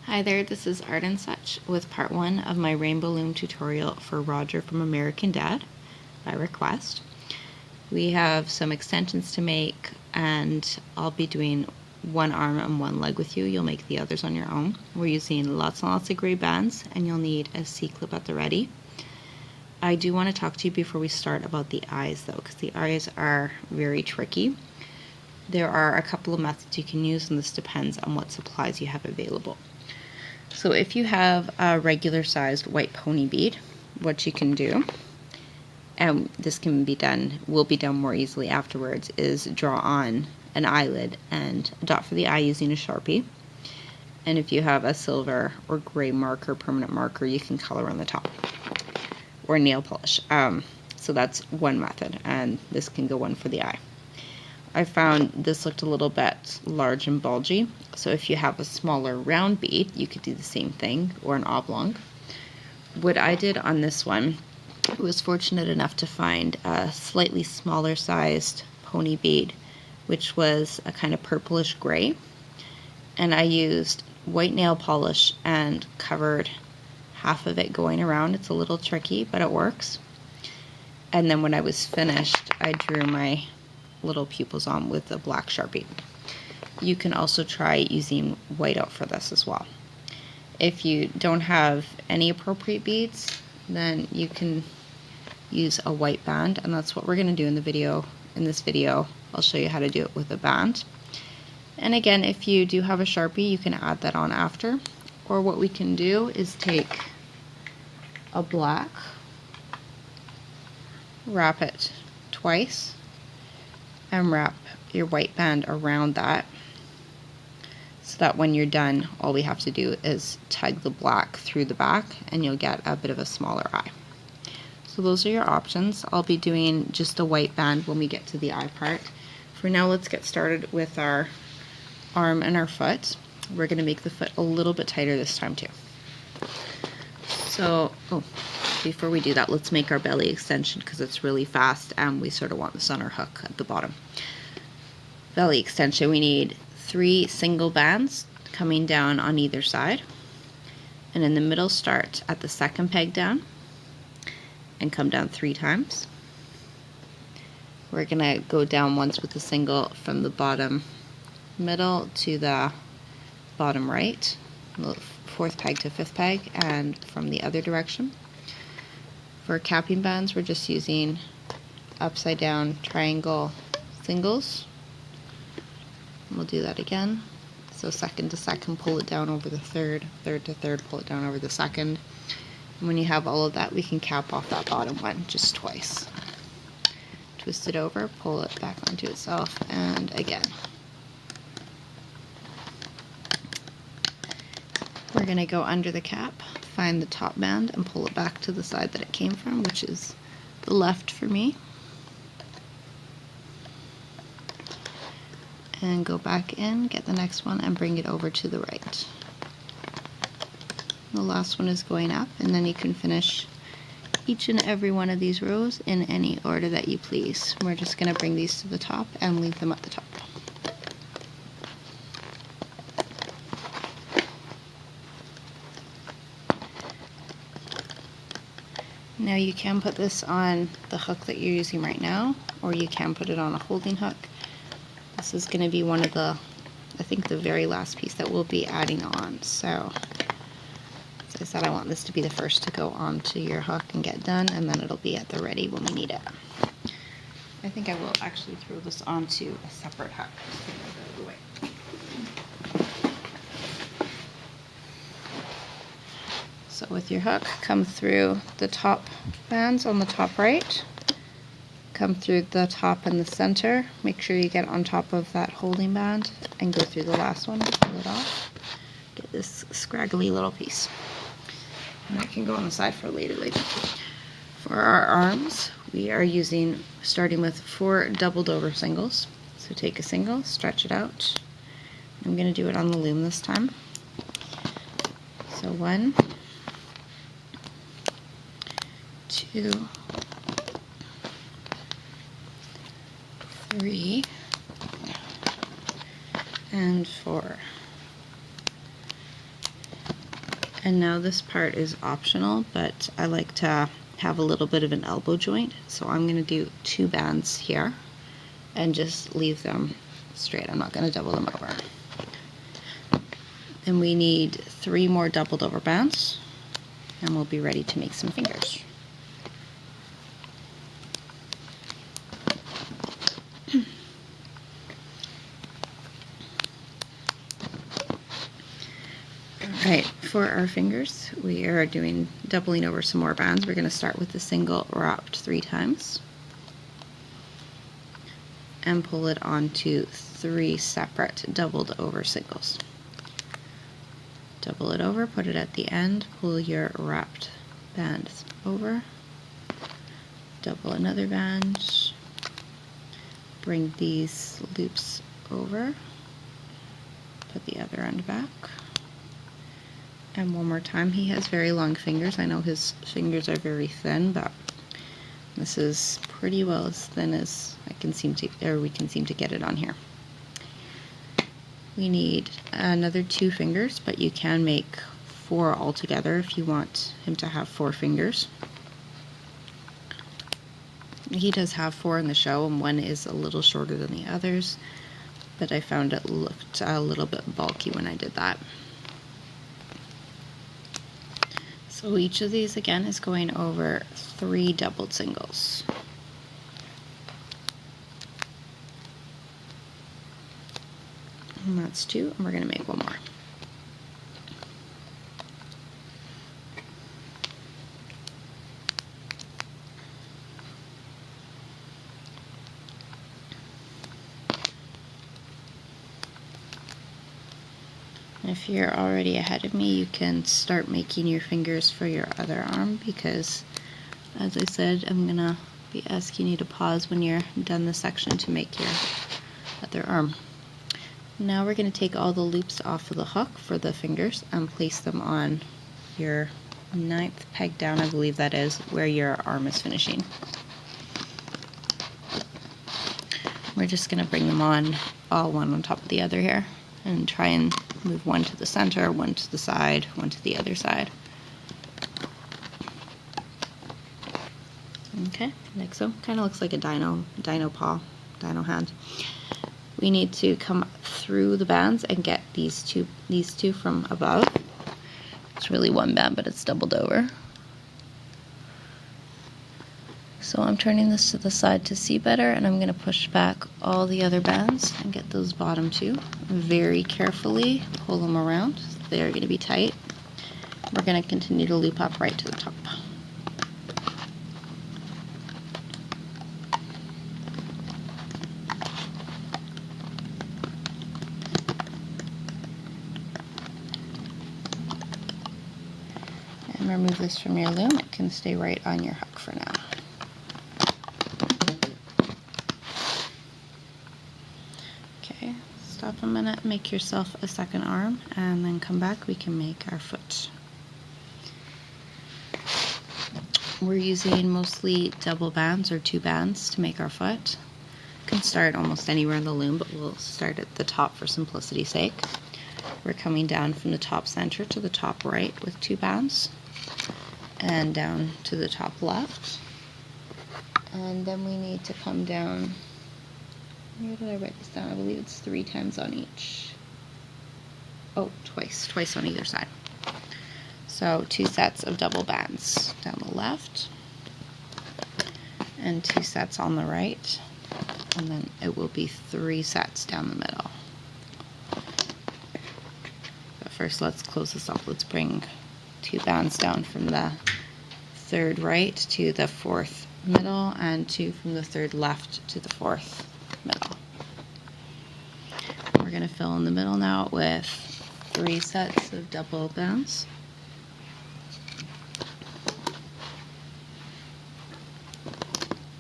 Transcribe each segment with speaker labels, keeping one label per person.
Speaker 1: Hi there, this is Art and Such with part 1 of my Rainbow Loom tutorial for Roger from American Dad by request. We have some extensions to make and I'll be doing one arm and one leg with you. You'll make the others on your own. We're using lots and lots of gray bands and you'll need a C-clip at the ready. I do want to talk to you before we start about the eyes though, because the eyes are very tricky. There are a couple of methods you can use and this depends on what supplies you have available. So if you have a regular sized white pony bead, what you can do, and this will be done more easily afterwards, is draw on an eyelid and a dot for the eye using a Sharpie. And if you have a silver or gray marker, permanent marker, you can color on the top, or nail polish. So that's one method, and this can go one for the eye. I found this looked a little bit large and bulgy, so if you have a smaller round bead, you could do the same thing, or an oblong. What I did on this one, I was fortunate enough to find a slightly smaller sized pony bead, which was a kind of purplish gray, and I used white nail polish and covered half of it going around. It's a little tricky, but it works. And then when I was finished, I drew my little pupils on with a black Sharpie. You can also try using whiteout for this as well. If you don't have any appropriate beads, then you can use a white band, and that's what we're going to do in the video. In this video, I'll show you how to do it with a band. And again, if you do have a Sharpie, you can add that on after. Or what we can do is take a black, wrap it twice, and wrap your white band around that, so that when you're done, all we have to do is tug the black through the back and you'll get a bit of a smaller eye. So those are your options. I'll be doing just a white band when we get to the eye part. For now, let's get started with our arm and our foot. We're going to make the foot a little bit tighter this time too. So, before we do that, let's make our belly extension because it's really fast and we sort of want this on our hook at the bottom. Belly extension, we need 3 single bands coming down on either side, and in the middle start at the second peg down and come down 3 times. We're going to go down once with a single from the bottom middle to the bottom right, 4th peg to 5th peg, and from the other direction. For capping bands, we're just using upside down triangle singles. We'll do that again. So second to second, pull it down over the third, third to third, pull it down over the second. And when you have all of that, we can cap off that bottom one just twice. Twist it over, pull it back onto itself, and again. We're going to go under the cap, find the top band, and pull it back to the side that it came from, which is the left for me. And go back in, get the next one, and bring it over to the right. The last one is going up, and then you can finish each and every one of these rows in any order that you please. We're just going to bring these to the top and leave them at the top. Now you can put this on the hook that you're using right now, or you can put it on a holding hook. This is going to be one of the, I think the very last piece that we'll be adding on. So, as I said, I want this to be the first to go onto your hook and get done, and then it'll be at the ready when we need it. I think I will actually throw this onto a separate hook. Just get it out of the way. So with your hook, come through the top bands on the top right, come through the top and the center, make sure you get on top of that holding band, and go through the last one, pull it off, get this scraggly little piece. And that can go on the side for later. For our arms, we are starting with 4 doubled over singles. So take a single, stretch it out. I'm going to do it on the loom this time. So 1, 2, 3, and 4. And now this part is optional, but I like to have a little bit of an elbow joint, so I'm going to do 2 bands here and just leave them straight. I'm not going to double them over. Then we need 3 more doubled over bands, and we'll be ready to make some fingers. Alright, for our fingers, we are doubling over some more bands. We're going to start with the single wrapped 3 times and pull it onto 3 separate doubled over singles. Double it over, put it at the end, pull your wrapped bands over, double another band, bring these loops over, put the other end back. And one more time. He has very long fingers. I know his fingers are very thin, but this is pretty well as thin as we can seem to get it on here. We need another 2 fingers, but you can make 4 altogether if you want him to have 4 fingers. He does have 4 in the show, and one is a little shorter than the others, but I found it looked a little bit bulky when I did that. So each of these again is going over 3 doubled singles. And that's 2, and we're going to make 1 more. If you're already ahead of me, you can start making your fingers for your other arm, because as I said, I'm going to be asking you to pause when you're done this section to make your other arm. Now we're going to take all the loops off of the hook for the fingers and place them on your 9th peg down, I believe that is, where your arm is finishing. We're just going to bring them on all one on top of the other here, and try and move one to the center, one to the side, one to the other side. Okay, like so. Kind of looks like a dino paw, dino hand. We need to come through the bands and get these two from above. It's really 1 band, but it's doubled over. So I'm turning this to the side to see better, and I'm going to push back all the other bands and get those bottom 2. Very carefully pull them around. They're going to be tight. We're going to continue to loop up right to the top. And remove this from your loom. It can stay right on your hook for now. Okay, stop a minute, make yourself a second arm, and then come back. We can make our foot. We're using mostly double bands or 2 bands to make our foot. You can start almost anywhere in the loom, but we'll start at the top for simplicity's sake. We're coming down from the top center to the top right with 2 bands, and down to the top left. And then we need to come down, where did I write this down? I believe it's 3 times on each. Oh, twice on either side. So 2 sets of double bands down the left, and 2 sets on the right, and then it will be 3 sets down the middle. But first, let's close this up. Let's bring 2 bands down from the 3rd right to the 4th middle, and 2 from the 3rd left to the 4th middle. We're going to fill in the middle now with 3 sets of double bands.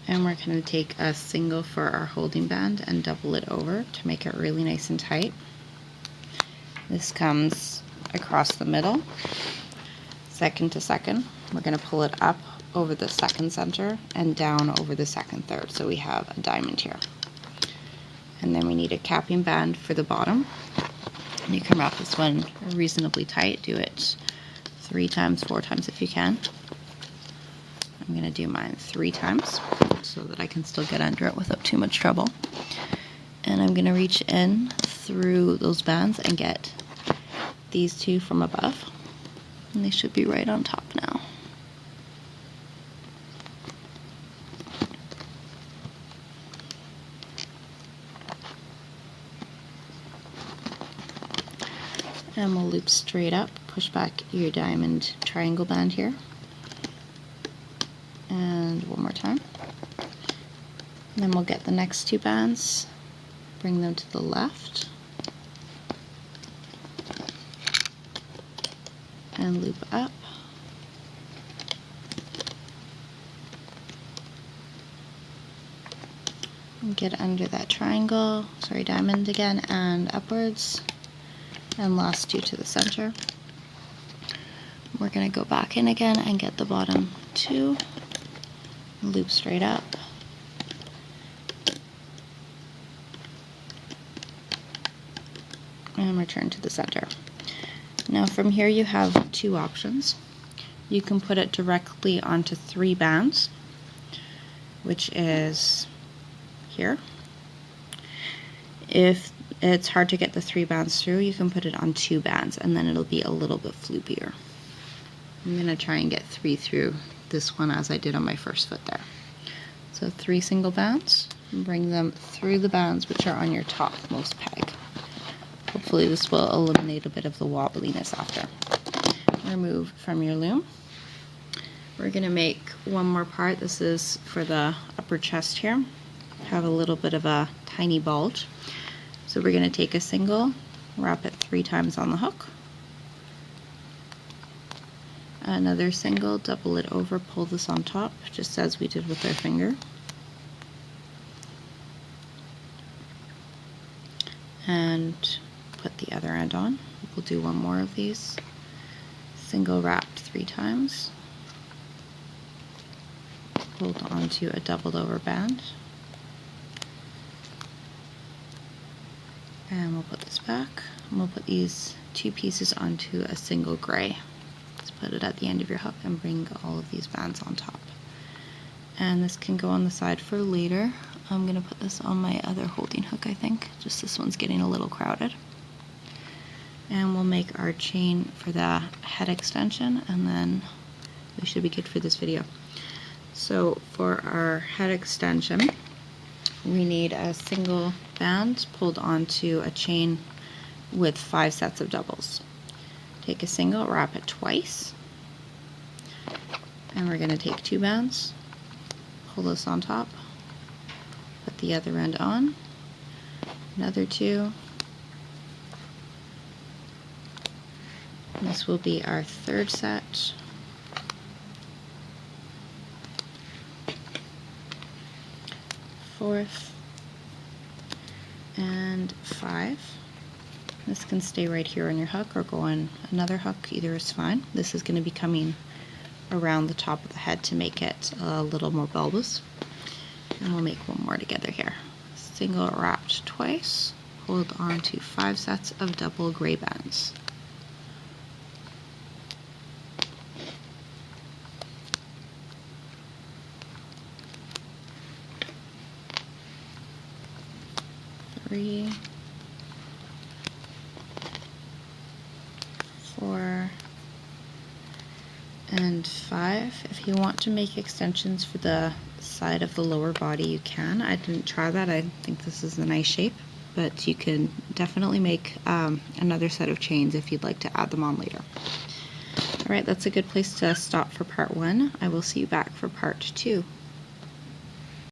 Speaker 1: And we're going to take a single for our holding band and double it over to make it really nice and tight. This comes across the middle, second to second. We're going to pull it up over the 2nd center and down over the 2nd third, so we have a diamond here. And then we need a capping band for the bottom. And you can wrap this one reasonably tight. Do it 3 times, 4 times if you can. I'm going to do mine 3 times so that I can still get under it without too much trouble. And I'm going to reach in through those bands and get these 2 from above. And they should be right on top now. And we'll loop straight up, push back your diamond triangle band here. And one more time. And then we'll get the next 2 bands, bring them to the left, and loop up. And get under that triangle, diamond again, and upwards. And last 2 to the center. We're going to go back in again and get the bottom 2, loop straight up, and return to the center. Now from here you have 2 options. You can put it directly onto 3 bands, which is here. If it's hard to get the 3 bands through, you can put it on 2 bands and then it'll be a little bit floopier. I'm going to try and get 3 through this one as I did on my first foot there. So 3 single bands, and bring them through the bands which are on your topmost peg. Hopefully this will eliminate a bit of the wobbliness after. Remove from your loom. We're going to make one more part. This is for the upper chest here. Have a little bit of a tiny bulge. So we're going to take a single, wrap it 3 times on the hook, another single, double it over, pull this on top, just as we did with our finger, and put the other end on. We'll do one more of these. Single wrapped 3 times, hold onto a doubled over band, and we'll put this back, and we'll put these 2 pieces onto a single gray. Let's put it at the end of your hook and bring all of these bands on top. And this can go on the side for later. I'm going to put this on my other holding hook, I think. Just this one's getting a little crowded. And we'll make our chain for the head extension, and then we should be good for this video. So for our head extension, we need a single band pulled onto a chain with 5 sets of doubles. Take a single, wrap it twice, and we're going to take 2 bands, pull this on top, put the other end on, another 2, this will be our 3rd set, 4th, and 5. This can stay right here on your hook or go on another hook, either is fine. This is going to be coming around the top of the head to make it a little more bulbous. And we'll make one more together here. Single wrapped twice, hold on to 5 sets of double gray bands. Three, 4, and 5. If you want to make extensions for the side of the lower body, you can. I didn't try that. I think this is a nice shape, but you can definitely make another set of chains if you'd like to add them on later. Alright, that's a good place to stop for part 1. I will see you back for part 2.